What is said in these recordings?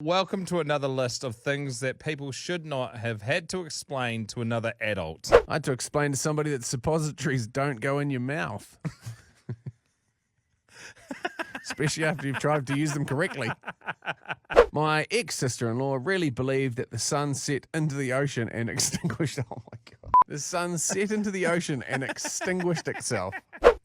Welcome to another list of things that people should not have had to explain to another adult. I had to explain to somebody that suppositories don't go in your mouth. Especially after you've tried to use them correctly. My ex-sister-in-law really believed that the sun set into the ocean and extinguished... Oh, my God. The sun set into the ocean and extinguished itself.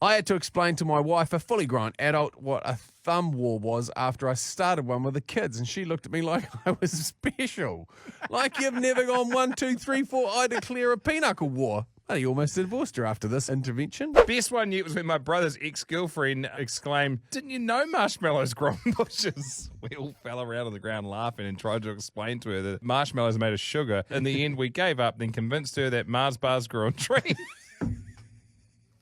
I had to explain to my wife, a fully grown adult, what a thumb war was after I started one with the kids, and she looked at me like I was special. Like you've never gone 1, 2, 3, 4, I declare a pinochle war. Well, he almost divorced her after this intervention. Best one yet was when my brother's ex-girlfriend exclaimed, "Didn't you know marshmallows grow on bushes?" We all fell around on the ground laughing and tried to explain to her that marshmallows are made of sugar. In the end, we gave up, then convinced her that Mars bars grew on trees.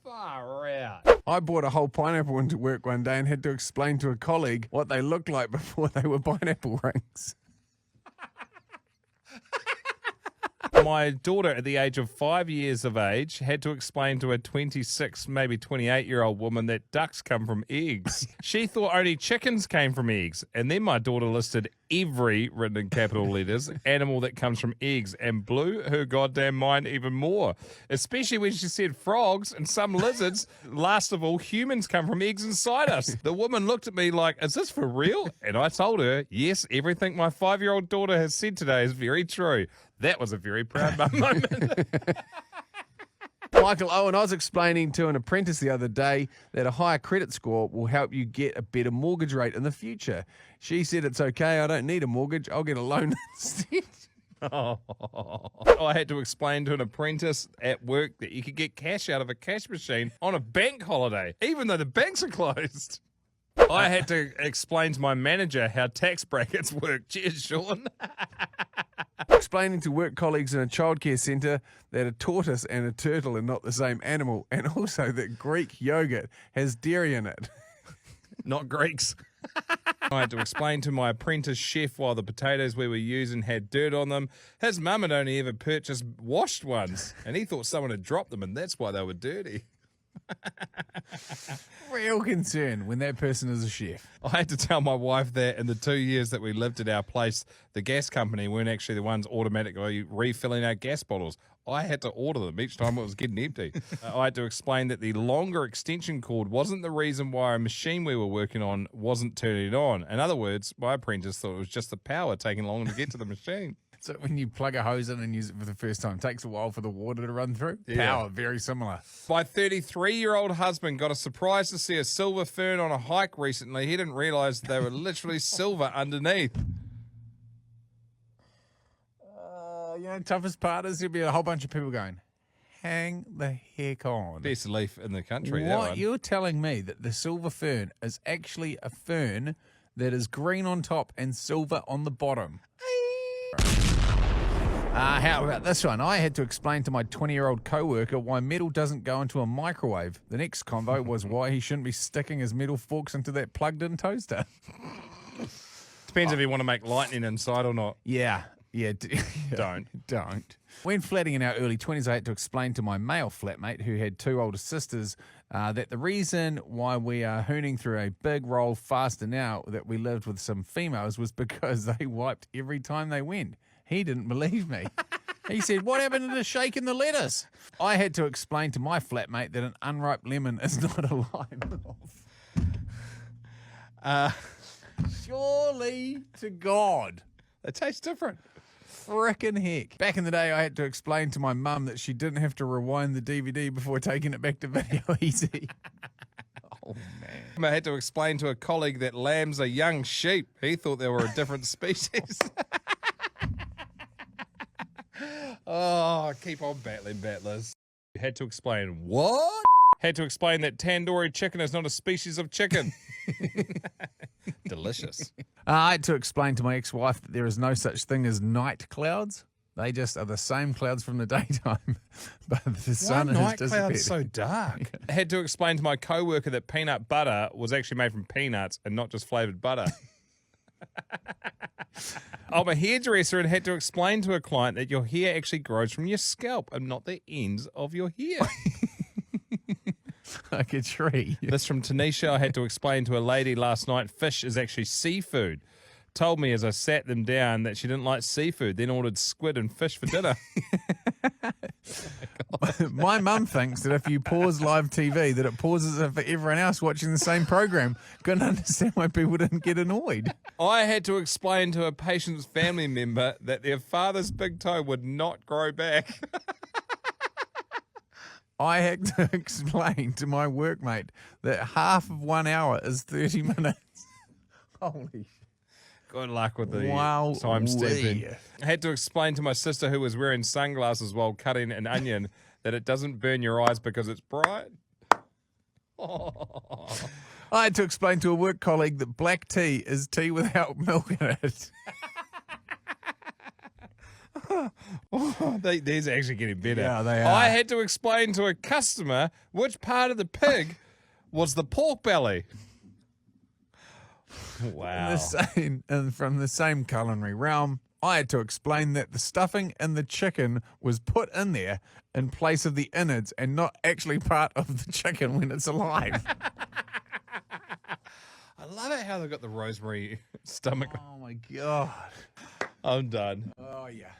Far out. I brought a whole pineapple into work one day and had to explain to a colleague what they looked like before they were pineapple rings. My daughter, at the age of 5 years of age, had to explain to a 26, maybe 28-year-old woman that ducks come from eggs. She thought only chickens came from eggs. And then my daughter listed every, written in capital letters, animal that comes from eggs and blew her goddamn mind even more. Especially when she said frogs and some lizards. Last of all, humans come from eggs inside us. The woman looked at me like, "Is this for real?" And I told her, yes, everything my 5-year-old daughter has said today is very true. That was a very proud mum moment. Michael Owen, I was explaining to an apprentice the other day that a higher credit score will help you get a better mortgage rate in the future. She said, "It's okay, I don't need a mortgage, I'll get a loan instead." Oh. I had to explain to an apprentice at work that you could get cash out of a cash machine on a bank holiday, even though the banks are closed. I had to explain to my manager how tax brackets work. Cheers, Sean. Explaining to work colleagues in a childcare centre that a tortoise and a turtle are not the same animal, and also that Greek yogurt has dairy in it. Not Greeks. I had to explain to my apprentice chef why the potatoes we were using had dirt on them. His mum had only ever purchased washed ones, and he thought someone had dropped them, and that's why they were dirty. Real concern when that person is a chef. I had to tell my wife that in the 2 years that we lived at our place, the gas company weren't actually the ones automatically refilling our gas bottles. I had to order them each time it was getting empty. I had to explain that the longer extension cord wasn't the reason why a machine we were working on wasn't turning on. In other words, my apprentice thought it was just the power taking longer to get to the machine. So when you plug a hose in and use it for the first time, it takes a while for the water to run through? Yeah. Power, very similar. My 33-year-old husband got a surprise to see a silver fern on a hike recently. He didn't realize they were literally silver underneath. Toughest part is there'll be a whole bunch of people going, hang the heck on. Best leaf in the country, that What, one. you're telling me that the silver fern is actually a fern that is green on top and silver on the bottom? How about this one? I had to explain to my 20-year-old co-worker why metal doesn't go into a microwave. The next convo was why he shouldn't be sticking his metal forks into that plugged-in toaster. Depends if you want to make lightning inside or not. Yeah. Don't. Don't. When flatting in our early 20s, I had to explain to my male flatmate who had 2 older sisters that the reason why we are hooning through a big roll faster now that we lived with some females was because they wiped every time they went. He didn't believe me. He said, "What happened to the shake in the lettuce?" I had to explain to my flatmate that an unripe lemon is not a lime. Surely to God. They taste different. Frickin' heck. Back in the day, I had to explain to my mum that she didn't have to rewind the DVD before taking it back to Video Easy. Oh, man. I had to explain to a colleague that lambs are young sheep. He thought they were a different species. Oh, keep on battling, battlers. Had to explain what? Had to explain that tandoori chicken is not a species of chicken. Delicious. I had to explain to my ex-wife that there is no such thing as night clouds. They just are the same clouds from the daytime, but the sun has night disappeared. clouds so dark? I had to explain to my co-worker that peanut butter was actually made from peanuts and not just flavoured butter. I'm a hairdresser and had to explain to a client that your hair actually grows from your scalp and not the ends of your hair. Like a tree. This from Tanisha. I had to explain to a lady last night, fish is actually seafood. told me as I sat them down that she didn't like seafood, then ordered squid and fish for dinner. My mum thinks that if you pause live TV, that it pauses it for everyone else watching the same program. Couldn't understand why people didn't get annoyed. I had to explain to a patient's family member that their father's big toe would not grow back. I had to explain to my workmate that half of 1 hour is 30 minutes. Holy shit. Good luck with the Wow. time stamping. I had to explain to my sister who was wearing sunglasses while cutting an onion that it doesn't burn your eyes because it's bright. I had to explain to a work colleague that black tea is tea without milk in it. These are actually getting better. Yeah, they are. I had to explain to a customer which part of the pig was the pork belly. Wow. And from the same culinary realm, I had to explain that the stuffing in the chicken was put in there in place of the innards and not actually part of the chicken when it's alive. I love it how they've got the rosemary stomach. Oh my God. I'm done. Oh yeah.